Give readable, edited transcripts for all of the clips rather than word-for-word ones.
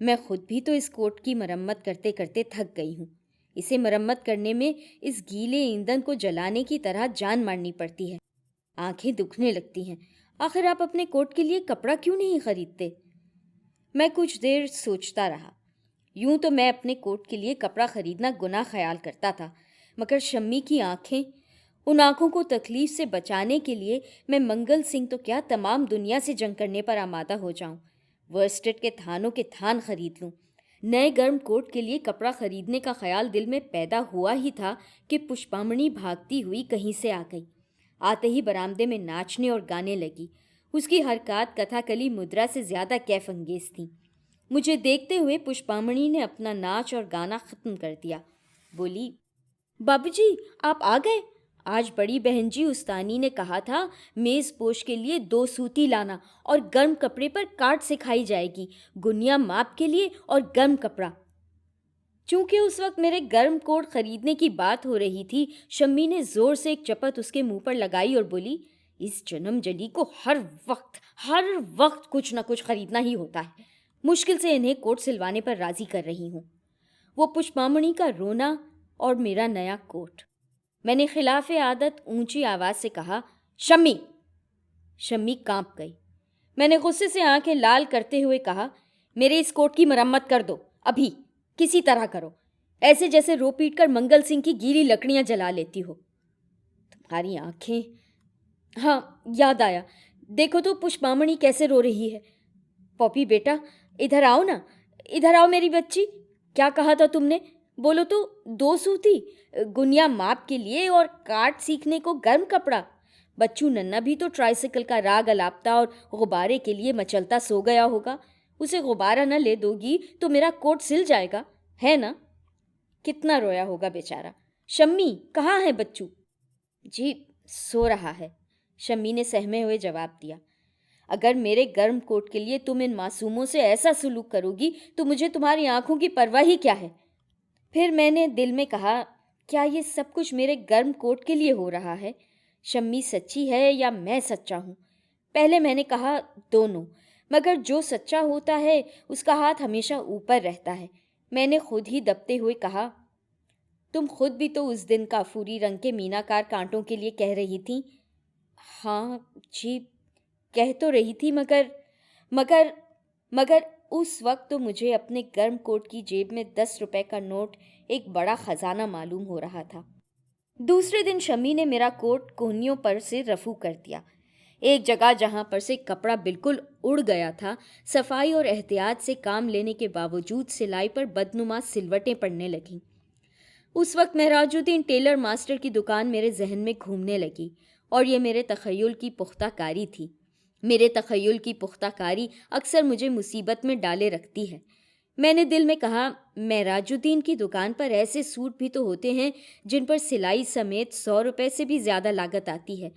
میں خود بھی تو اس کوٹ کی مرمت کرتے کرتے تھک گئی ہوں. اسے مرمت کرنے میں اس گیلے ایندھن کو جلانے کی طرح جان مارنی پڑتی ہے. آنکھیں دکھنے لگتی ہیں. آخر آپ اپنے کوٹ کے لیے کپڑا کیوں نہیں خریدتے؟ میں کچھ دیر سوچتا رہا. یوں تو میں اپنے کوٹ کے لیے کپڑا خریدنا گناہ خیال کرتا تھا، مگر شمی کی آنکھیں، ان آنکھوں کو تکلیف سے بچانے کے لیے میں منگل سنگھ تو کیا تمام دنیا سے جنگ کرنے پر آمادہ ہو جاؤں. ورسٹڈ کے تھانوں کے تھان خرید لوں. نئے گرم کوٹ کے لیے کپڑا خریدنے کا خیال دل میں پیدا ہوا ہی تھا کہ پشپامنی بھاگتی ہوئی کہیں سے آ گئی. آتے ہی برآمدے میں ناچنے اور گانے لگی. اس کی حرکات کتھا کلی مدرا سے زیادہ کیف انگیز تھیں. مجھے دیکھتے ہوئے پشپامنی نے اپنا ناچ اور گانا ختم کر دیا. بولی، بابو جی آپ آ گئے. آج بڑی بہن جی استانی نے کہا تھا میز پوش کے لیے 2 سوتی لانا اور گرم کپڑے پر کاٹ سکھائی جائے گی، گنیا ماپ کے لیے اور گرم کپڑا. چونکہ اس وقت میرے گرم کوٹ خریدنے کی بات ہو رہی تھی، شمی نے زور سے ایک چپت اس کے منہ پر لگائی اور بولی، اس جنم جلی کو ہر وقت کچھ نہ کچھ خریدنا ہی ہوتا ہے. مشکل سے انہیں کوٹ سلوانے پر راضی کر رہی ہوں. وہ پشپامنی کا رونا اور میرا نیا کوٹ. میں نے خلاف عادت اونچی آواز سے کہا، شمی. شمی کانپ گئی. میں نے غصے سے آنکھیں لال کرتے ہوئے کہا، میرے اس کوٹ کی مرمت کر دو، ابھی کسی طرح کرو، ایسے جیسے رو پیٹ کر منگل سنگھ کی گیلی لکڑیاں جلا لیتی ہو. تمہاری آنکھیں. ہاں یاد آیا، دیکھو تو پشپامنی کیسے رو رہی ہے. پاپی بیٹا ادھر آؤ نا، ادھر آؤ میری بچی. کیا کہا تھا تم نے؟ بولو تو. 2 سوتی، گنیا ماپ کے لیے اور کاٹ سیکھنے کو گرم کپڑا. بچو ننا بھی تو ٹرائسیکل کا راگ الاپتا اور غبارے کے لیے مچلتا سو گیا ہوگا. اسے غبارہ نہ لے دو گی تو میرا کوٹ سل جائے گا، ہے نا؟ کتنا رویا ہوگا بیچارہ. شمی کہاں ہے بچو؟ جی سو رہا ہے، شمی نے سہمے ہوئے جواب دیا. اگر میرے گرم کوٹ کے لیے تم ان معصوموں سے ایسا سلوک کرو گی تو مجھے تمہاری آنکھوں کی پرواہ ہی کیا ہے؟ پھر میں نے دل میں کہا، کیا یہ سب کچھ میرے گرم کوٹ کے لیے ہو رہا ہے؟ شمی سچی ہے یا میں سچا ہوں؟ پہلے میں نے کہا دونوں، مگر جو سچا ہوتا ہے اس کا ہاتھ ہمیشہ اوپر رہتا ہے. میں نے خود ہی دبتے ہوئے کہا، تم خود بھی تو اس دن کافوری رنگ کے میناکار کانٹوں کے لیے کہہ رہی تھی. ہاں جی کہہ تو رہی تھی، مگر اس وقت تو مجھے اپنے گرم کوٹ کی جیب میں 10 روپے کا نوٹ ایک بڑا خزانہ معلوم ہو رہا تھا. دوسرے دن شمی نے میرا کوٹ کوہنیوں پر سے رفو کر دیا. ایک جگہ جہاں پر سے کپڑا بالکل اڑ گیا تھا، صفائی اور احتیاط سے کام لینے کے باوجود سلائی پر بدنما سلوٹیں پڑنے لگیں. اس وقت مہراج الدین ٹیلر ماسٹر کی دکان میرے ذہن میں گھومنے لگی، اور یہ میرے تخیل کی پختہ کاری تھی. میرے تخیل کی پختہ کاری اکثر مجھے مصیبت میں ڈالے رکھتی ہے. میں نے دل میں کہا، مہراج الدین کی دکان پر ایسے سوٹ بھی تو ہوتے ہیں جن پر سلائی سمیت 100 روپے سے بھی زیادہ لاگت آتی ہے.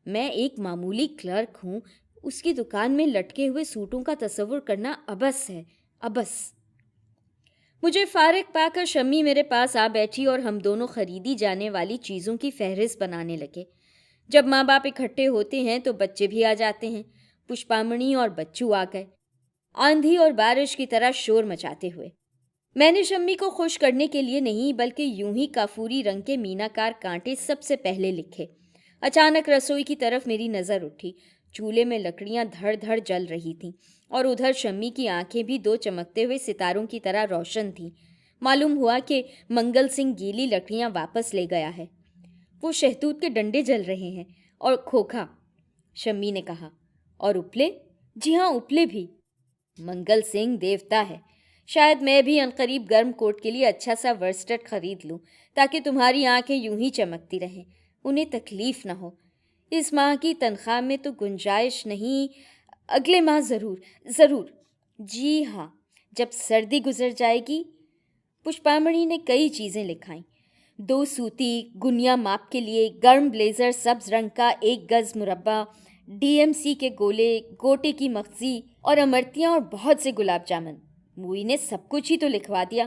میں ایک معمولی کلرک ہوں، اس کی دکان میں لٹکے ہوئے سوٹوں کا تصور کرنا ابس ہے، ابس. مجھے فارغ پا کر شمی میرے پاس آ بیٹھی اور ہم دونوں خریدی جانے والی چیزوں کی فہرست بنانے لگے. جب ماں باپ اکٹھے ہوتے ہیں تو بچے بھی آ جاتے ہیں. پشپامنی اور بچو آ گئے، آندھی اور بارش کی طرح شور مچاتے ہوئے. میں نے شمی کو خوش کرنے کے لیے نہیں بلکہ یوں ہی کافوری رنگ کے میناکار کانٹے سب سے پہلے لکھے. اچانک رسوئی کی طرف میری نظر اٹھی. چولہے میں لکڑیاں دھڑ دھڑ جل رہی تھیں اور ادھر شمی کی آنکھیں بھی 2 چمکتے ہوئے ستاروں کی طرح روشن تھیں. معلوم ہوا کہ منگل سنگھ گیلی لکڑیاں واپس لے گیا ہے. وہ شہتوت کے ڈنڈے جل رہے ہیں اور کھوکھا. شمی نے کہا، اور اپلے؟ جی ہاں اپلے بھی. منگل سنگھ دیوتا ہے. شاید میں بھی عنقریب گرم کوٹ کے لیے اچھا سا ورسٹڈ خرید لوں تاکہ تمہاری آنکھیں یوں ہی چمکتی رہیں، انہیں تکلیف نہ ہو. اس ماہ کی تنخواہ میں تو گنجائش نہیں، اگلے ماہ ضرور. جی ہاں جب سردی گزر جائے گی. پشپامنی نے کئی چیزیں لکھائیں. 2 سوتی، گنیا ماپ کے لیے، گرم بلیزر سبز رنگ کا 1 گز مربع، DMC کے گولے، گوٹے کی مغزی اور امرتیاں اور بہت سے گلاب جامن. موئی نے سب کچھ ہی تو لکھوا دیا.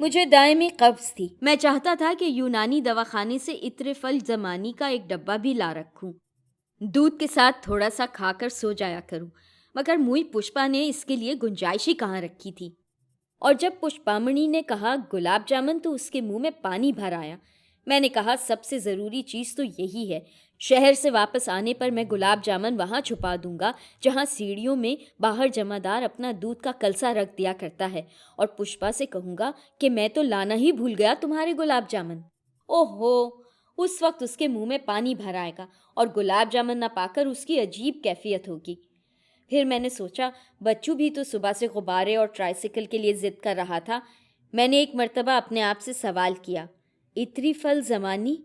مجھے دائمی قبض تھی. میں چاہتا تھا کہ یونانی دواخانے سے عطر فل زمانی کا ایک ڈبہ بھی لا رکھوں، دودھ کے ساتھ تھوڑا سا کھا کر سو جایا کروں، مگر موئی پشپا نے اس کے لیے گنجائش ہی کہاں رکھی تھی. اور جب پشپامنی نے کہا گلاب جامن تو اس کے منہ میں پانی بھر آیا۔ میں نے کہا سب سے ضروری چیز تو یہی ہے، شہر سے واپس آنے پر میں گلاب جامن وہاں چھپا دوں گا جہاں سیڑھیوں میں باہر جمعدار اپنا دودھ کا کلسا رکھ دیا کرتا ہے، اور پشپا سے کہوں گا کہ میں تو لانا ہی بھول گیا تمہارے گلاب جامن۔ اوہو، اس وقت اس کے منہ میں پانی بھر آئے گا اور گلاب جامن نہ پا کر اس کی عجیب کیفیت ہوگی۔ پھر میں نے سوچا بچو بھی تو صبح سے غبارے اور ٹرائسیکل کے لیے ضد کر رہا تھا۔ میں نے ایک مرتبہ اپنے آپ سے سوال کیا، اتری فل زمانی؟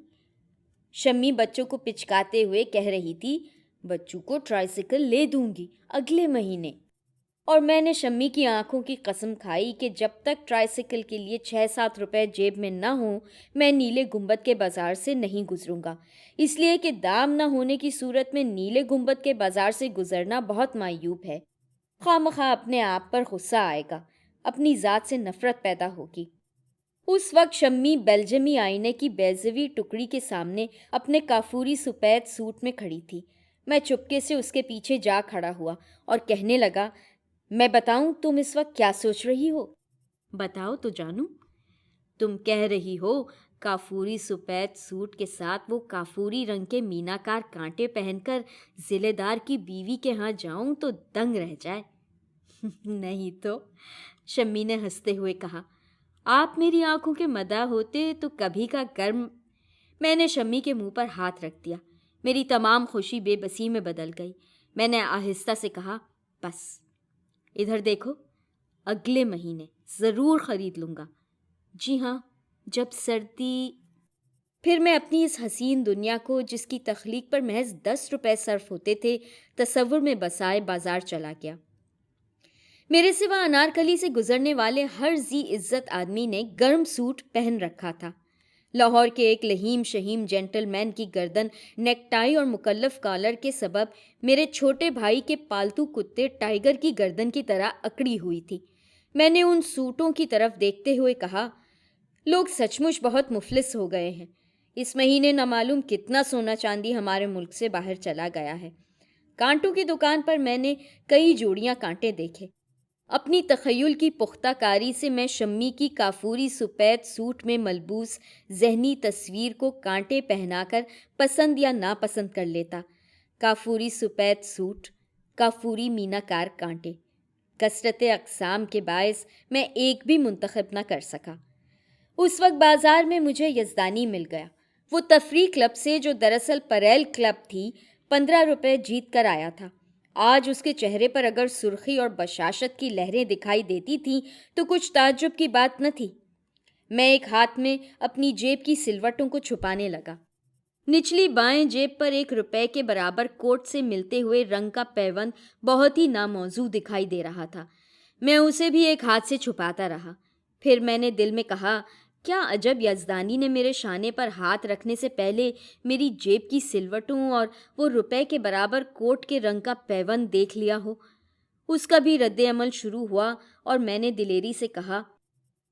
شمی بچوں کو پچکاتے ہوئے کہہ رہی تھی، بچوں کو ٹرائسیکل لے دوں گی اگلے مہینے۔ اور میں نے شمی کی آنکھوں کی قسم کھائی کہ جب تک ٹرائسیکل کے لیے 6-7 روپے جیب میں نہ ہوں میں نیلے گنبد کے بازار سے نہیں گزروں گا، اس لیے کہ دام نہ ہونے کی صورت میں نیلے گنبد کے بازار سے گزرنا بہت معیوب ہے۔ خواہ مخواہ اپنے آپ پر غصہ آئے گا، اپنی ذات سے نفرت پیدا ہوگی۔ اس وقت شمی بیلجمی آئینے کی بیضوی ٹکڑی کے سامنے اپنے کافوری سفید سوٹ میں کھڑی تھی۔ میں چپکے سے اس کے پیچھے جا کھڑا ہوا اور کہنے لگا، میں بتاؤں تم اس وقت کیا سوچ رہی ہو؟ بتاؤ تو جانوں۔ تم کہہ رہی ہو کافوری سفید سوٹ کے ساتھ وہ کافوری رنگ کے میناکار کانٹے پہن کر ضلع دار کی بیوی کے ہاں جاؤں تو دنگ رہ جائے۔ نہیں تو، شمی نے ہنستے ہوئے کہا، آپ میری آنکھوں کے مداح ہوتے تو کبھی کا گرم۔ میں نے شمی کے منہ پر ہاتھ رکھ دیا، میری تمام خوشی بے بسی میں بدل گئی۔ میں نے آہستہ سے کہا، بس ادھر دیکھو، اگلے مہینے ضرور خرید لوں گا۔ جی ہاں، جب سردی۔ پھر میں اپنی اس حسین دنیا کو جس کی تخلیق پر محض 10 روپے صرف ہوتے تھے تصور میں بسائے بازار چلا گیا۔ میرے سوا انارکلی سے گزرنے والے ہر ذی عزت آدمی نے گرم سوٹ پہن رکھا تھا۔ لاہور کے ایک لہیم شہیم جینٹل مین کی گردن نیک ٹائی اور مکلف کالر کے سبب میرے چھوٹے بھائی کے پالتو کتے ٹائیگر کی گردن کی طرح اکڑی ہوئی تھی۔ میں نے ان سوٹوں کی طرف دیکھتے ہوئے کہا، لوگ سچ مچ بہت مفلس ہو گئے ہیں۔ اس مہینے نہ معلوم کتنا سونا چاندی ہمارے ملک سے باہر چلا گیا ہے۔ کانٹوں کی دکان پر میں نے کئی جوڑیاں کانٹے دیکھے۔ اپنی تخیل کی پختہ کاری سے میں شمی کی کافوری سفید سوٹ میں ملبوس ذہنی تصویر کو کانٹے پہنا کر پسند یا ناپسند کر لیتا۔ کافوری سفید سوٹ، کافوری میناکار کانٹے، کثرت اقسام کے باعث میں ایک بھی منتخب نہ کر سکا۔ اس وقت بازار میں مجھے یزدانی مل گیا، وہ تفریح کلب سے جو دراصل پریل کلب تھی 15 روپے جیت کر آیا تھا۔ آج اس کے چہرے پر اگر سرخی اور بشاشت کی لہریں دکھائی دیتی تھیں تو کچھ تعجب کی بات نہ تھی۔ میں ایک ہاتھ میں اپنی جیب کی سلوٹوں کو چھپانے لگا۔ نچلی بائیں جیب پر 1 روپے کے برابر کوٹ سے ملتے ہوئے رنگ کا پیوند بہت ہی ناموزوں دکھائی دے رہا تھا۔ میں اسے بھی ایک ہاتھ سے چھپاتا رہا۔ پھر میں نے دل میں کہا، کیا عجب یزدانی نے میرے شانے پر ہاتھ رکھنے سے پہلے میری جیب کی سلوٹوں اور وہ روپے کے برابر کوٹ کے رنگ کا پیوند دیکھ لیا ہو۔ اس کا بھی رد عمل شروع ہوا اور میں نے دلیری سے کہا،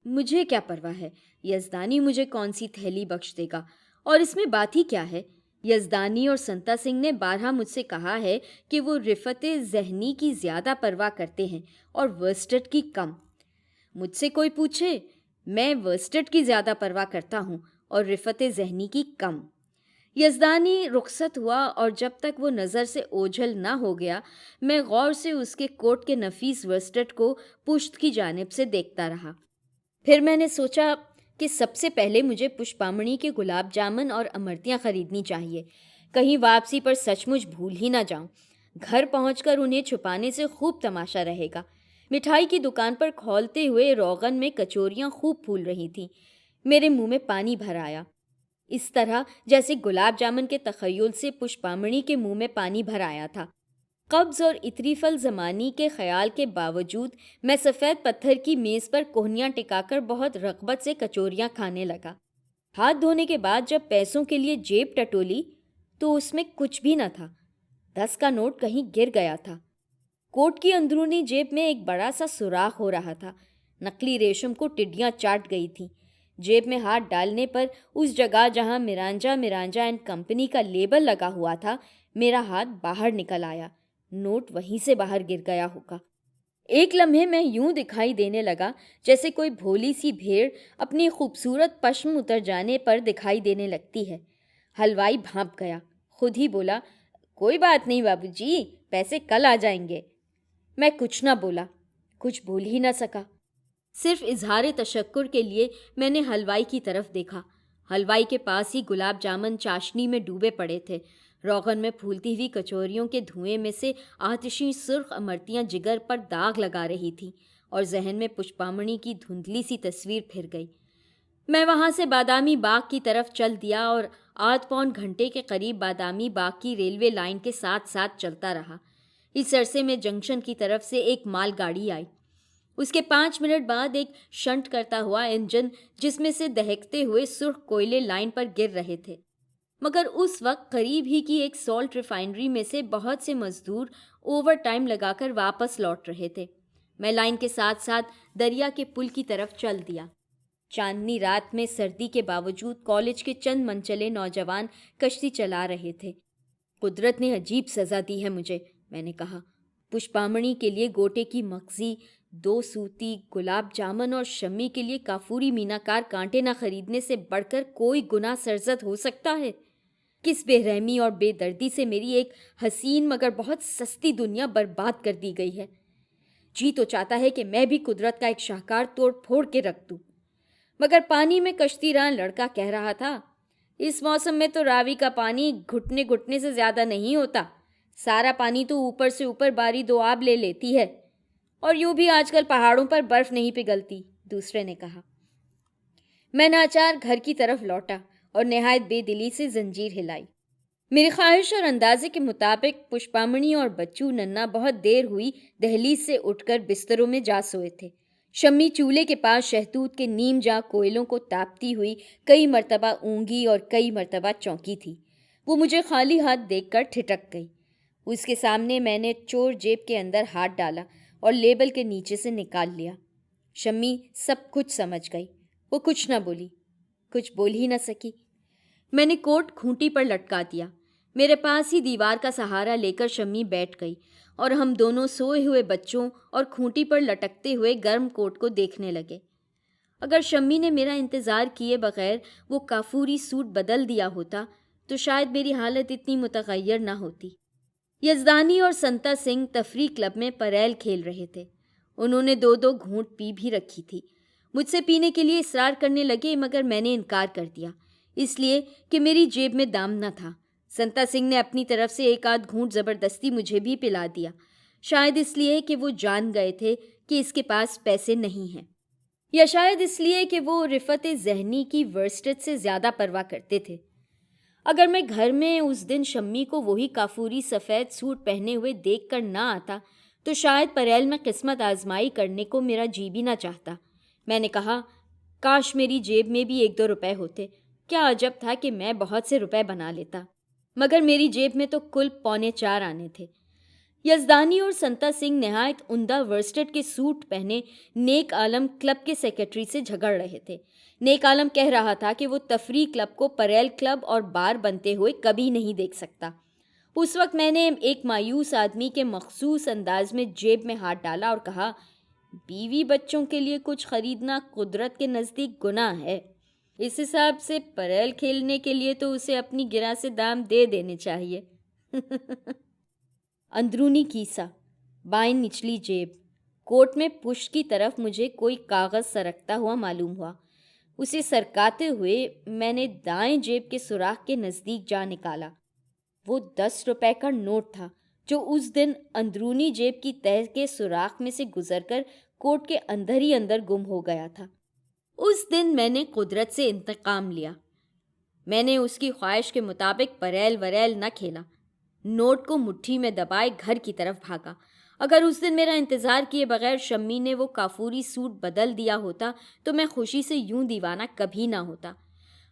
مجھے کیا پرواہ ہے، یزدانی مجھے کون سی تھیلی بخش دے گا، اور اس میں بات ہی کیا ہے۔ یزدانی اور سنتا سنگھ نے بارہا مجھ سے کہا ہے کہ وہ رفت ذہنی کی زیادہ پرواہ کرتے ہیں اور ورسٹڈ کی کم۔ مجھ سے کوئی پوچھے، میں ورسٹڈ کی زیادہ پرواہ کرتا ہوں اور رفت ذہنی کی کم۔ یزدانی رخصت ہوا اور جب تک وہ نظر سے اوجھل نہ ہو گیا میں غور سے اس کے کوٹ کے نفیس ورسٹڈ کو پشت کی جانب سے دیکھتا رہا۔ پھر میں نے سوچا کہ سب سے پہلے مجھے پشپامنی کے گلاب جامن اور امرتیاں خریدنی چاہیے، کہیں واپسی پر سچ مچ بھول ہی نہ جاؤں۔ گھر پہنچ کر انہیں چھپانے سے خوب تماشا رہے گا۔ مٹھائی کی دکان پر کھولتے ہوئے روغن میں کچوریاں خوب پھول رہی تھیں۔ میرے منہ میں پانی بھر آیا، اس طرح جیسے گلاب جامن کے تخیل سے پشپامنی کے منہ میں پانی بھر آیا تھا۔ قبض اور اتری فل زمانی کے خیال کے باوجود میں سفید پتھر کی میز پر کوہنیاں ٹکا کر بہت رغبت سے کچوریاں کھانے لگا۔ ہاتھ دھونے کے بعد جب پیسوں کے لیے جیب ٹٹولی تو اس میں کچھ بھی نہ تھا۔ 10 کا نوٹ کہیں گر گیا تھا۔ کوٹ کی اندرونی جیب میں ایک بڑا سا سوراخ ہو رہا تھا، نقلی ریشم کو ٹڈیاں چاٹ گئی تھیں۔ جیب میں ہاتھ ڈالنے پر اس جگہ جہاں مرانجا اینڈ کمپنی کا لیبل لگا ہوا تھا میرا ہاتھ باہر نکل آیا۔ نوٹ وہیں سے باہر گر گیا ہوگا۔ ایک لمحے میں یوں دکھائی دینے لگا جیسے کوئی بھولی سی بھیڑ اپنی خوبصورت پشم اتر جانے پر دکھائی دینے لگتی ہے۔ حلوائی بھانپ گیا، خود ہی بولا، کوئی بات نہیں بابو جی، پیسے کل آ جائیں گے۔ میں کچھ نہ بولا، کچھ بول ہی نہ سکا۔ صرف اظہار تشکر کے لیے میں نے حلوائی کی طرف دیکھا۔ حلوائی کے پاس ہی گلاب جامن چاشنی میں ڈوبے پڑے تھے۔ روغن میں پھولتی ہوئی کچوریوں کے دھوئیں میں سے آتشی سرخ امرتیاں جگر پر داغ لگا رہی تھیں اور ذہن میں پشپامنی کی دھندلی سی تصویر پھر گئی۔ میں وہاں سے بادامی باغ کی طرف چل دیا اور آدھ پون گھنٹے کے قریب بادامی باغ کی ریلوے لائن کے ساتھ ساتھ چلتا رہا۔ اس عرصے میں جنکشن کی طرف سے ایک مال گاڑی آئی۔ اس کے 5 منٹ بعد ایک شنٹ کرتا ہوا انجن جس میں سے دہکتے ہوئے سرخ کوئلے لائن پر گر رہے تھے، مگر اس وقت قریب ہی کی ایک سالٹ ریفائنری میں سے بہت سے مزدور اوور ٹائم لگا کر واپس لوٹ رہے تھے۔ میں لائن کے ساتھ ساتھ دریا کے پل کی طرف چل دیا۔ چاندنی رات میں سردی کے باوجود کالج کے چند منچلے نوجوان کشتی چلا رہے تھے۔ قدرت نے عجیب سزا دی ہے مجھے، میں نے کہا۔ پشپامنی کے لیے گوٹے کی مغزی، 2 سوتی، گلاب جامن اور شمی کے لیے کافوری میناکار کانٹے نہ خریدنے سے بڑھ کر کوئی گناہ سرزد ہو سکتا ہے؟ کس بے رحمی اور بے دردی سے میری ایک حسین مگر بہت سستی دنیا برباد کر دی گئی ہے۔ جی تو چاہتا ہے کہ میں بھی قدرت کا ایک شاہکار توڑ پھوڑ کے رکھ دوں، مگر پانی میں کشتی ران لڑکا کہہ رہا تھا، اس موسم میں تو راوی کا پانی گھٹنے گھٹنے سے زیادہ نہیں ہوتا، سارا پانی تو اوپر سے اوپر باری دو آب لے لیتی ہے، اور یوں بھی آج کل پہاڑوں پر برف نہیں پگھلتی، دوسرے نے کہا۔ میں ناچار گھر کی طرف لوٹا اور نہایت بے دلی سے زنجیر ہلائی۔ میری خواہش اور اندازے کے مطابق پشپامنی اور بچو ننا بہت دیر ہوئی دہلیز سے اٹھ کر بستروں میں جا سوئے تھے۔ شمی چولہے کے پاس شہتوت کے نیم جاں کوئلوں کو تاپتی ہوئی کئی مرتبہ اونگی اور کئی مرتبہ چونکی تھی۔ وہ مجھے خالی ہاتھ دیکھ کر ٹھٹک گئی۔ اس کے سامنے میں نے چور جیب کے اندر ہاتھ ڈالا اور لیبل کے نیچے سے نکال لیا۔ شمی سب کچھ سمجھ گئی۔ وہ کچھ نہ بولی، کچھ بول ہی نہ سکی۔ میں نے کوٹ کھونٹی پر لٹکا دیا۔ میرے پاس ہی دیوار کا سہارا لے کر شمی بیٹھ گئی اور ہم دونوں سوئے ہوئے بچوں اور کھونٹی پر لٹکتے ہوئے گرم کوٹ کو دیکھنے لگے۔ اگر شمی نے میرا انتظار کیے بغیر وہ کافوری سوٹ بدل دیا ہوتا تو شاید میری حالت اتنی متغیر نہ ہوتی۔ یزدانی اور سنتا سنگھ تفریح کلب میں پریل کھیل رہے تھے۔ انہوں نے 2 گھونٹ پی بھی رکھی تھی۔ مجھ سے پینے کے لیے اصرار کرنے لگے مگر میں نے انکار کر دیا، اس لیے کہ میری جیب میں دام نہ تھا۔ سنتا سنگھ نے اپنی طرف سے 1 گھونٹ زبردستی مجھے بھی پلا دیا، شاید اس لیے کہ وہ جان گئے تھے کہ اس کے پاس پیسے نہیں ہیں، یا شاید اس لیے کہ وہ رفت ذہنی کی ورسٹت سے زیادہ پرواہ کرتے تھے۔ اگر میں گھر میں اس دن شمی کو وہی کافوری سفید سوٹ پہنے ہوئے دیکھ کر نہ آتا تو شاید پریل میں قسمت آزمائی کرنے کو میرا جی بھی نہ چاہتا۔ میں نے کہا، کاش میری جیب میں بھی 1-2 روپے ہوتے، کیا عجب تھا کہ میں بہت سے روپے بنا لیتا، مگر میری جیب میں تو کل 3.25 آنے تھے۔ یزدانی اور سنتا سنگھ نہایت عمدہ ورسٹڈ کے سوٹ پہنے نیک عالم کلب کے سیکرٹری سے جھگڑ رہے تھے۔ نیک عالم کہہ رہا تھا کہ وہ تفریح کلب کو پریل کلب اور بار بنتے ہوئے کبھی نہیں دیکھ سکتا۔ اس وقت میں نے ایک مایوس آدمی کے مخصوص انداز میں جیب میں ہاتھ ڈالا اور کہا، بیوی بچوں کے لیے کچھ خریدنا قدرت کے نزدیک گناہ ہے، اس حساب سے پریل کھیلنے کے لیے تو اسے اپنی گرہ سے دام دے دینے چاہیے۔ اندرونی کیسا، بائیں نچلی جیب، کوٹ میں پشت کی طرف مجھے کوئی کاغذ سرکتا ہوا معلوم ہوا۔ اسے سرکاتے ہوئے میں نے دائیں جیب کے سوراخ کے نزدیک جا نکالا۔ وہ 10 روپے کا نوٹ تھا جو اس دن اندرونی جیب کی تہہ کے سوراخ میں سے گزر کر کوٹ کے اندر ہی اندر گم ہو گیا تھا۔ اس دن میں نے قدرت سے انتقام لیا۔ میں نے اس کی خواہش کے مطابق پریل وریل نہ کھیلا، نوٹ کو مٹھی میں دبائے گھر کی طرف بھاگا۔ اگر اس دن میرا انتظار کیے بغیر شمی نے وہ کافوری سوٹ بدل دیا ہوتا تو میں خوشی سے یوں دیوانہ کبھی نہ ہوتا۔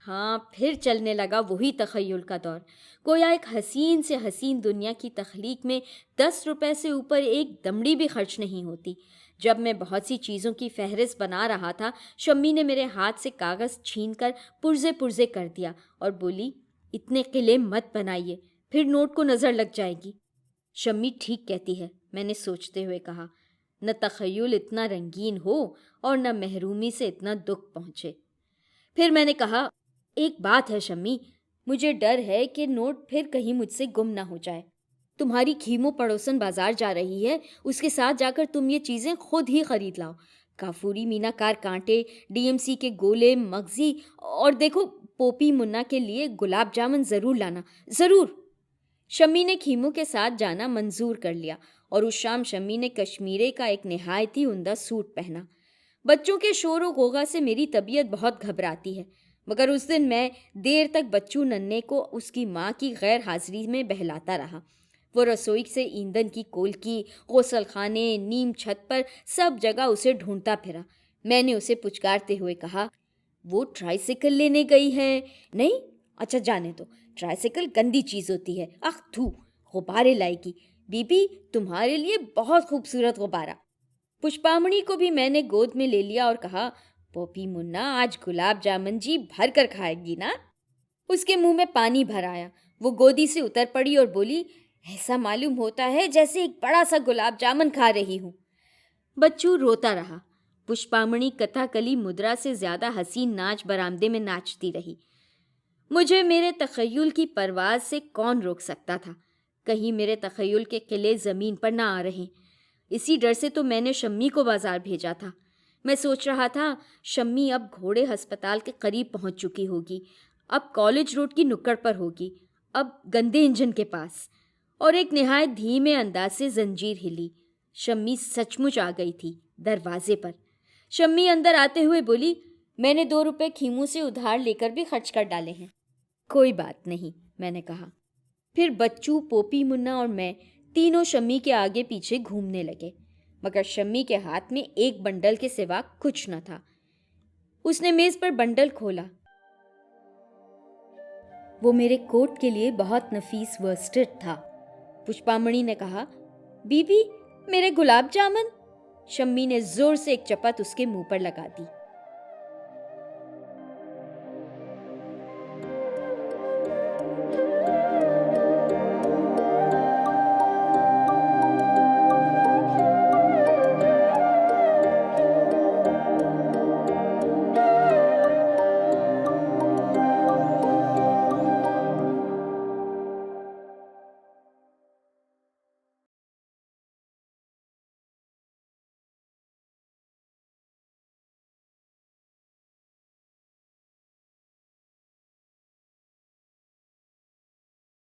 ہاں، پھر چلنے لگا وہی تخیل کا دور۔ گویا ایک حسین سے حسین دنیا کی تخلیق میں 10 روپے سے اوپر ایک دمڑی بھی خرچ نہیں ہوتی۔ جب میں بہت سی چیزوں کی فہرست بنا رہا تھا، شمی نے میرے ہاتھ سے کاغذ چھین کر پرزے پرزے کر دیا اور بولی، اتنے قلعے مت بنائیے، پھر نوٹ کو نظر لگ جائے گی۔ شمی ٹھیک کہتی ہے، میں نے سوچتے ہوئے کہا۔ نہ تخیل اتنا رنگین ہو اور نہ محرومی سے اتنا دکھ پہنچے۔ پھر میں نے کہا، ایک بات ہے شمی، مجھے ڈر ہے کہ نوٹ پھر کہیں مجھ سے گم نہ ہو جائے۔ تمہاری کھیمو پڑوسن بازار جا رہی ہے، اس کے ساتھ جا کر تم یہ چیزیں خود ہی خرید لاؤ، کافوری مینا کار کانٹے، ڈی ایم سی کے گولے، مغزی، اور دیکھو پوپی منا کے لیے گلاب جامن ضرور لانا، ضرور۔ شمی نے کھیمو کے ساتھ جانا منظور کر لیا اور اس شام شمی نے کشمیرے کا ایک نہایت ہی عمدہ سوٹ پہنا۔ بچوں کے شور و غوغا سے میری طبیعت بہت گھبراتی ہے، مگر اس دن میں دیر تک بچوں ننھے کو اس کی ماں کی غیر حاضری میں بہلاتا رہا۔ وہ رسوئی سے ایندھن کی کولکی، غسل خانے، نیم چھت پر سب جگہ اسے ڈھونڈتا پھرا۔ میں نے اسے پچکارتے ہوئے کہا، وہ ٹرائی سیکل لینے گئی ہے؟ نہیں؟ اچھا جانے دو، ٹرائی سیکل گندی چیز ہوتی ہے، اخ تھو، غبارے لائے گی۔ بی بی تمہارے لیے بہت خوبصورت غبارہ۔ پشپامنی کو بھی میں نے گود میں لے لیا اور کہا، پوپی منا آج گلاب جامن جی بھر کر کھائے گی نا؟ اس کے منہ میں پانی بھر آیا، وہ گودی سے اتر پڑی اور بولی، ایسا معلوم ہوتا ہے جیسے ایک بڑا سا گلاب جامن کھا رہی ہوں۔ بچوں روتا رہا۔ پشپامنی کتھا کلی مدرا سے زیادہ حسین ناچ برآمدے میں ناچتی رہی۔ مجھے میرے تخیل کی پرواز سے کون روک سکتا تھا؟ کہیں میرے تخیل کے قلعے زمین پر نہ آ رہے۔ اسی ڈر سے تو میں نے شمی کو بازار بھیجا تھا۔ میں سوچ رہا تھا شمی اب گھوڑے ہسپتال کے قریب پہنچ چکی ہوگی، اب کالج روڈ کی نکڑ پر ہوگی، اب گندے انجن کے پاس۔ اور ایک نہایت دھیمے انداز سے زنجیر ہلی۔ شمی سچ مچ آ گئی تھی دروازے پر۔ شمی اندر آتے ہوئے بولی، میں نے 2 روپے کھیمو سے ادھار لے کر بھی خرچ کر ڈالے ہیں۔ کوئی بات نہیں، میں نے کہا۔ پھر بچوں، پوپی منا اور میں تینوں شمی کے آگے پیچھے گھومنے لگے، مگر شمی کے ہاتھ میں ایک بنڈل کے سوا کچھ نہ تھا۔ اس نے میز پر بنڈل کھولا۔ وہ میرے کوٹ کے لیے بہت نفیس ورسٹڈ تھا۔ پشپامنی نے کہا، بی بی میرے گلاب جامن۔ شمی نے زور سے ایک چپت اس کے منہ پر لگا دی۔